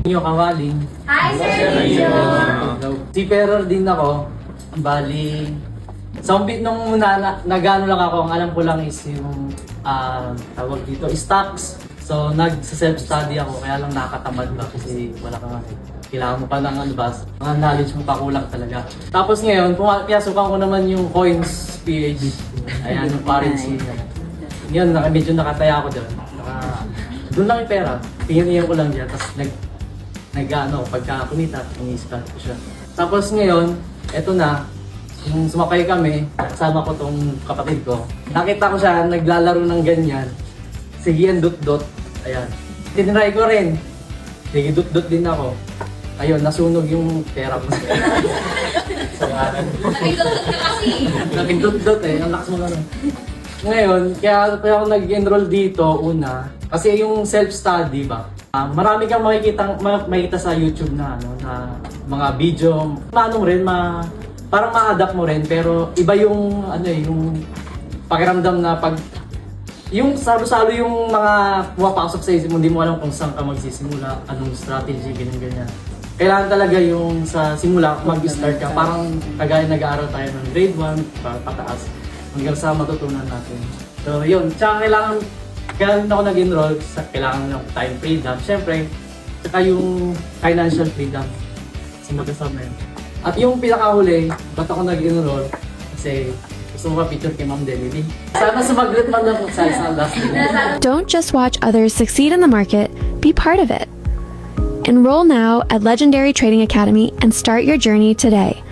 Yung kawaling. Hi, Sir Leo! Si Peror din ako. Bali, sa umpit nung una, nag-ano lang ako, ang alam ko lang is yung tawag dito, stocks. So, nag-self-study ako, kaya lang nakakatamad ba kasi wala kang kailangan mo pa ng ano ba, mga knowledge mo pa kulang talaga. Tapos ngayon, pinasukan ko naman yung coins PH. Ayan, yung currency. Yun, medyo nakataya ako doon. Doon lang yung pera. Tingin ko lang dyan. Tapos pagka kumita, ini-start ko siya. Tapos ngayon, eto na, yung sumakay kami, kasama ko tong kapatid ko. Nakita ko siya, naglalaro ng ganyan. Sige yan, dot-dot. Ayan. Tinry ko rin. Sige, dot-dot din ako. Ayun, nasunog yung pera ko. Nakidot ka kasi. Nakidot-dot eh, ang lakas mo na. Ngayon, kaya ako nag-enroll dito una. Kasi yung self-study ba, marami kang makikita sa YouTube na mga video. Parang ma-adapt mo rin, pero iba yung yung pakiramdam na yung salo-salo yung mga pumapasok sa isip mo, hindi mo alam kung saan ka magsisimula, anong strategy, ganyan-ganyan. Kailangan talaga yung sa simula, mag-start ka. Parang kagaya nag-aaral tayo ng grade 1, pataas, hanggang sa matutunan natin. So yun, tsaka kaya ako nag-enroll, kailangan ng time freedom, syempre, tsaka yung financial freedom. So magkasama yun. At yung pinakahuli, ba't ako nag-enroll? Kasi gusto mo pa-picture kay Ma'am Deli. Sana sumaglit man lang sa last day. Don't just watch others succeed in the market, be part of it. Enroll now at Legendary Trading Academy and start your journey today.